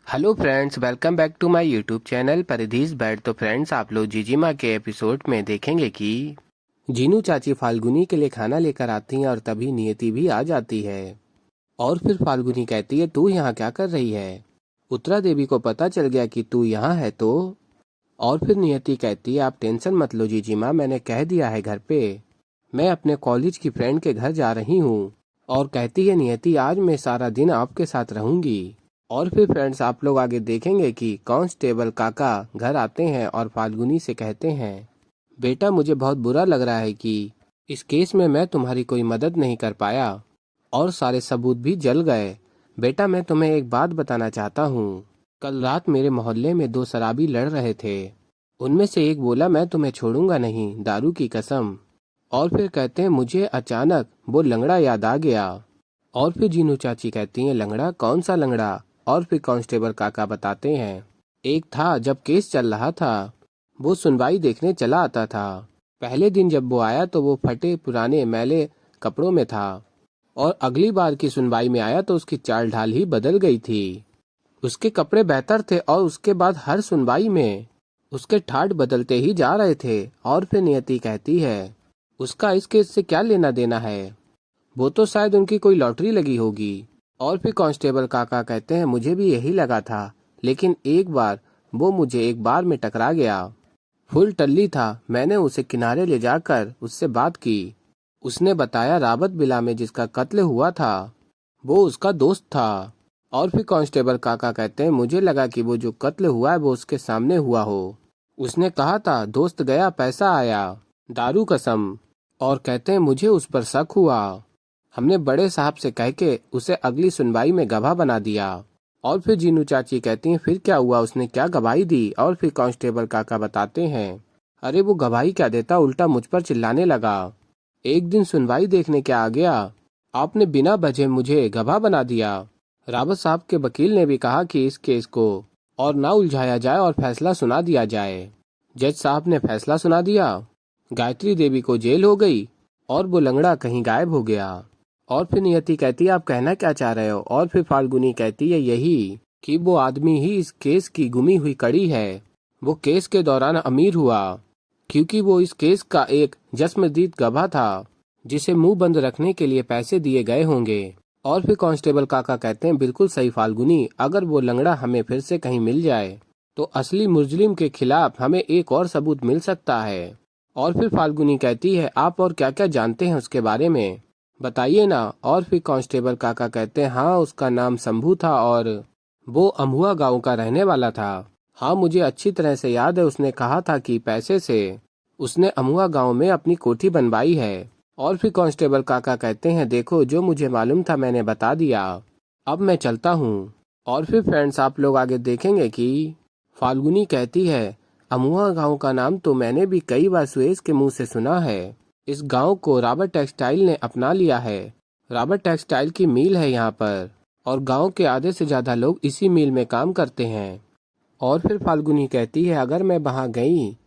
Hello friends, welcome back to my YouTube channel परिधीज बैड। तो फ्रेंड्स, आप लोग जीजीमा के एपिसोड में देखेंगे कि जीनू चाची फाल्गुनी के लिए खाना लेकर आती हैं और तभी नियति भी आ जाती है। और फिर फाल्गुनी कहती है, तू यहाँ क्या कर रही है? उत्तरा देवी को पता चल गया कि तू यहाँ है तो। और फिर नियति कहती है, आप टेंशन मत लो जीजीमा, मैंने कह दिया है घर पे। मैं अपने कॉलेज की फ्रेंड के घर जा रही हूँ। और कहती है नियति, आज मैं सारा दिन आपके साथ रहूंगी। और फिर फ्रेंड्स, आप लोग आगे देखेंगे कि कांस्टेबल काका घर आते हैं और फाल्गुनी से कहते हैं, बेटा मुझे बहुत बुरा लग रहा है कि इस केस में मैं तुम्हारी कोई मदद नहीं कर पाया और सारे सबूत भी जल गए। बेटा मैं तुम्हें एक बात बताना चाहता हूँ। कल रात मेरे मोहल्ले में दो शराबी लड़ रहे थे। उनमें से एक बोला, मैं तुम्हें छोड़ूंगा नहीं, दारू की कसम। और फिर कहते हैं, मुझे अचानक वो लंगड़ा याद आ गया। और फिर जीनू चाची कहती हैं, लंगड़ा? कौन सा लंगड़ा? और फिर कांस्टेबल काका बताते हैं, एक था जब केस चल रहा था, वो सुनवाई देखने चला आता था। पहले दिन जब वो आया तो वो फटे पुराने मैले कपड़ों में था और अगली बार की सुनवाई में आया तो उसकी चाल ढाल ही बदल गई थी। उसके कपड़े बेहतर थे और उसके बाद हर सुनवाई में उसके ठाठ बदलते ही जा रहे थे। और फिर नियति कहती है, उसका इस केस से क्या लेना देना है? वो तो शायद उनकी कोई लॉटरी लगी होगी। और फिर कांस्टेबल काका कहते हैं, मुझे भी यही लगा था, लेकिन एक बार वो मुझे एक बार में टकरा गया। फुल टल्ली था, मैंने उसे किनारे ले जाकर उससे बात की। उसने बताया रावत बिला में जिसका कत्ल हुआ था वो उसका दोस्त था। और फिर कांस्टेबल काका कहते हैं, मुझे लगा कि वो जो कत्ल हुआ है वो उसके सामने हुआ हो। उसने कहा था दोस्त गया पैसा आया, दारू कसम। और कहते हैं, मुझे उस पर शक हुआ। हमने बड़े साहब से कह के उसे अगली सुनवाई में गवाह बना दिया। और फिर जीनू चाची कहती हैं, फिर क्या हुआ? उसने क्या गवाही दी? और फिर कांस्टेबल काका बताते हैं, अरे वो गवाही क्या देता, उल्टा मुझ पर चिल्लाने लगा। एक दिन सुनवाई देखने क्या आ गया, आपने बिना वजह मुझे गवाह बना दिया। रावत साहब के वकील ने भी कहा कि इस केस को और ना उलझाया जाए और फैसला सुना दिया जाए। जज साहब ने फैसला सुना दिया, गायत्री देवी को जेल हो गई और वो लंगड़ा कहीं गायब हो गया। और फिर नियति कहती है, आप कहना क्या चाह रहे हो? और फिर फाल्गुनी कहती है, यही कि वो आदमी ही इस केस की गुमी हुई कड़ी है। वो केस के दौरान अमीर हुआ क्योंकि वो इस केस का एक जस्मदीद गवाह था जिसे मुंह बंद रखने के लिए पैसे दिए गए होंगे। और फिर कांस्टेबल काका कहते हैं, बिल्कुल सही फाल्गुनी, अगर वो लंगड़ा हमें फिर से कहीं मिल जाए तो असली मुजरिम के खिलाफ हमें एक और सबूत मिल सकता है। और फिर फाल्गुनी कहती है, आप और क्या क्या जानते हैं उसके बारे में, बताइए ना। और फिर कांस्टेबल काका कहते हैं, हाँ उसका नाम शंभू था और वो अमहुआ गांव का रहने वाला था। हाँ मुझे अच्छी तरह से याद है, उसने कहा था कि पैसे से उसने अमहुआ गांव में अपनी कोठी बनवाई है। और फिर कांस्टेबल काका कहते हैं, देखो जो मुझे मालूम था मैंने बता दिया, अब मैं चलता हूँ। और फिर फ्रेंड्स, आप लोग आगे देखेंगे कि फाल्गुनी कहती है, अमहुआ गांव का नाम तो मैंने भी कई बार सुरेश के मुंह से सुना है। इस गांव को रावत टेक्सटाइल ने अपना लिया है। रावत टेक्सटाइल की मिल है यहाँ पर और गांव के आधे से ज्यादा लोग इसी मिल में काम करते हैं। और फिर फाल्गुनी कहती है, अगर मैं वहां गई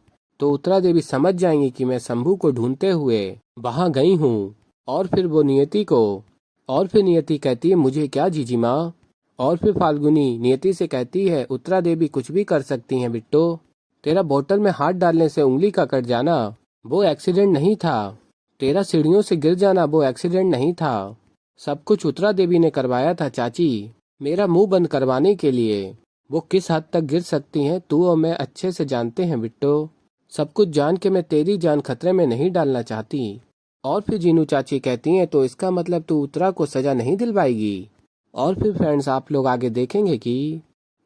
तो उत्तरा देवी समझ जाएंगी कि मैं शंभू को ढूंढते हुए वहां गई हूँ। और फिर वो नियति को। और फिर नियति कहती है, मुझे क्या जीजी माँ? और फिर फाल्गुनी नियति से कहती है, उत्तरा देवी कुछ भी कर सकती हैं बिट्टो। तेरा बोतल में हाथ डालने से उंगली का कट जाना वो एक्सीडेंट नहीं था, तेरा सीढ़ियों से गिर जाना वो एक्सीडेंट नहीं था। सब कुछ उत्तरा देवी ने करवाया था चाची, मेरा मुंह बंद करवाने के लिए। वो किस हद तक गिर सकती हैं तू और मैं अच्छे से जानते हैं बिट्टो। सब कुछ जान के मैं तेरी जान खतरे में नहीं डालना चाहती। और फिर जीनू चाची कहती हैं, तो इसका मतलब तू उत्तरा को सजा नहीं दिलवाएगी? और फिर फ्रेंड्स, आप लोग आगे देखेंगे कि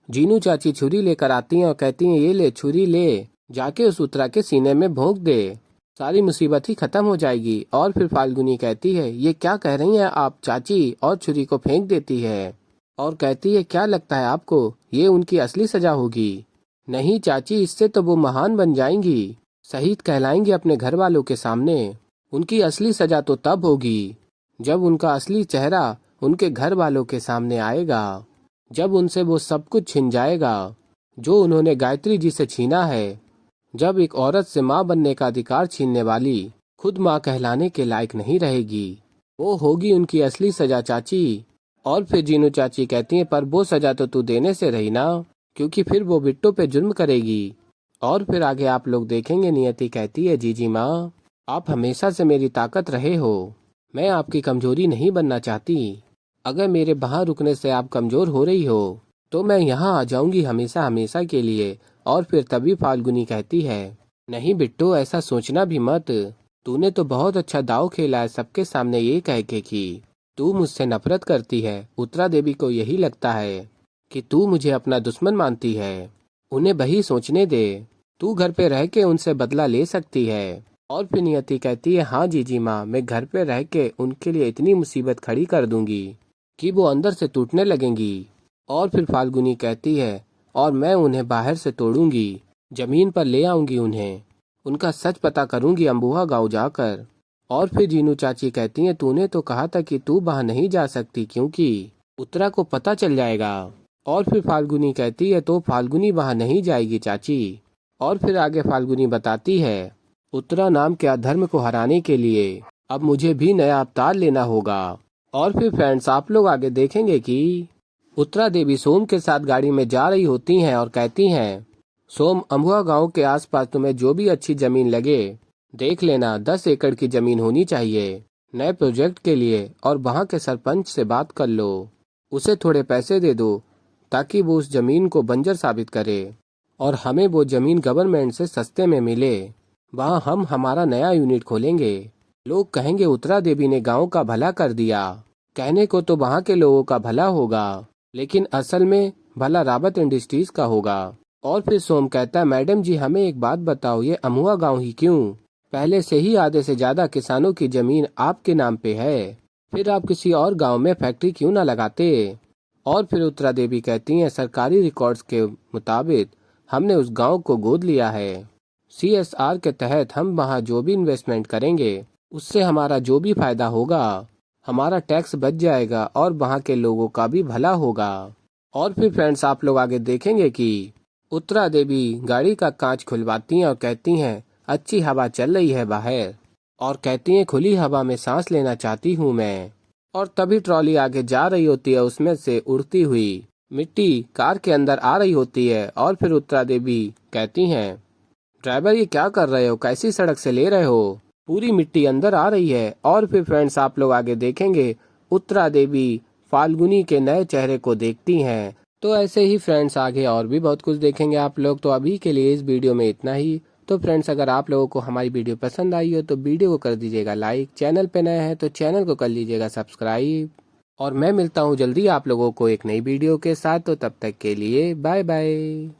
जीनू चाची छुरी लेकर आती हैं और कहती हैं, ये ले छुरी ले, जाके उस उत्तरा के सीने में भोंक दे, सारी मुसीबत ही खत्म हो जाएगी। और फिर फाल्गुनी कहती है, ये क्या कह रही हैं आप चाची, और छुरी को फेंक देती है और कहती है, क्या लगता है आपको ये उनकी असली सजा होगी? नहीं चाची, इससे तो वो महान बन जाएंगी, शहीद कहलाएंगी अपने घर वालों के सामने। उनकी असली सजा तो तब होगी जब उनका असली चेहरा उनके घर वालों के सामने आएगा, जब उनसे वो सब कुछ छिन जाएगा जो उन्होंने गायत्री जी से छीना है, जब एक औरत से माँ बनने का अधिकार छीनने वाली खुद माँ कहलाने के लायक नहीं रहेगी। वो होगी उनकी असली सजा चाची। और फिर जीनू चाची कहती है पर वो सजा तो तू देने से रही ना, क्योंकि फिर वो बिट्टू पे जुर्म करेगी। और फिर आगे आप लोग देखेंगे नियति कहती है जीजी माँ, आप हमेशा से मेरी ताकत रहे हो, मैं आपकी कमजोरी नहीं बनना चाहती। अगर मेरे वहाँ रुकने से आप कमजोर हो रही हो तो मैं यहाँ आ जाऊंगी हमेशा हमेशा के लिए। और फिर तभी फाल्गुनी कहती है, नहीं बिट्टू ऐसा सोचना भी मत, तूने तो बहुत अच्छा दाव खेला है सबके सामने ये कह के कि तू मुझसे नफरत करती है। उत्तरा देवी को यही लगता है कि तू मुझे अपना दुश्मन मानती है, उन्हें वही सोचने दे, तू घर पे रह के उनसे बदला ले सकती है। और फिर नियति कहती है हाँ जीजी माँ, मैं घर पे रह के उनके लिए इतनी मुसीबत खड़ी कर दूंगी कि वो अंदर से टूटने लगेंगी। और फिर फाल्गुनी कहती है और मैं उन्हें बाहर से तोड़ूंगी, जमीन पर ले आऊंगी उन्हें, उनका सच पता करूंगी अम्बुआ गांव जाकर। और फिर जीनू चाची कहती हैं तूने तो कहा था कि तू वहां नहीं जा सकती क्योंकि उत्तरा को पता चल जाएगा। और फिर फाल्गुनी कहती है तो फाल्गुनी वहां नहीं जाएगी चाची। और फिर आगे फाल्गुनी बताती है उत्तरा नाम के अधर्म को हराने के लिए अब मुझे भी नया अवतार लेना होगा। और फिर फ्रेंड्स आप लोग आगे देखेंगे कि उत्तरा देवी सोम के साथ गाड़ी में जा रही होती हैं और कहती हैं सोम, अम्बुआ गांव के आसपास तुम्हें जो भी अच्छी जमीन लगे देख लेना, 10 एकड़ की जमीन होनी चाहिए नए प्रोजेक्ट के लिए, और वहां के सरपंच से बात कर लो, उसे थोड़े पैसे दे दो ताकि वो उस जमीन को बंजर साबित करे और हमें वो जमीन गवर्नमेंट से सस्ते में मिले। वहां हम हमारा नया यूनिट खोलेंगे, लोग कहेंगे उत्तरा देवी ने गांव का भला कर दिया। कहने को तो वहां के लोगों का भला होगा लेकिन असल में भला रावत इंडस्ट्रीज का होगा। और फिर सोम कहता है मैडम जी हमें एक बात बताओ, ये अमुआ गांव ही क्यों, पहले से ही आधे से ज्यादा किसानों की जमीन आपके नाम पे है, फिर आप किसी और गांव में फैक्ट्री क्यों ना लगाते। और फिर उत्तरा देवी कहती हैं सरकारी रिकॉर्ड्स के मुताबिक हमने उस गांव को गोद लिया है, CSR के तहत हम वहां जो भी इन्वेस्टमेंट करेंगे उससे हमारा जो भी फायदा होगा हमारा टैक्स बच जाएगा और वहां के लोगों का भी भला होगा। और फिर फ्रेंड्स आप लोग आगे देखेंगे कि उत्तरा देवी गाड़ी का कांच खुलवाती हैं और कहती हैं अच्छी हवा चल रही है बाहर, और कहती हैं खुली हवा में सांस लेना चाहती हूँ मैं। और तभी ट्रॉली आगे जा रही होती है, उसमें से उड़ती हुई मिट्टी कार के अंदर आ रही होती है। और फिर उत्तरा देवी कहती हैं ड्राइवर ये क्या कर रहे हो, कैसी सड़क से ले रहे हो, पूरी मिट्टी अंदर आ रही है। और फिर फ्रेंड्स आप लोग आगे देखेंगे उत्तरा देवी फाल्गुनी के नए चेहरे को देखती हैं। तो ऐसे ही फ्रेंड्स आगे और भी बहुत कुछ देखेंगे आप लोग। तो अभी के लिए इस वीडियो में इतना ही। तो फ्रेंड्स अगर आप लोगों को हमारी वीडियो पसंद आई हो तो वीडियो को कर दीजिएगा लाइक, चैनल पे नए हैं तो चैनल को कर लीजिएगा सब्सक्राइब। और मैं मिलता हूँ जल्दी आप लोगों को एक नई वीडियो के साथ, तो तब तक के लिए बाय बाय।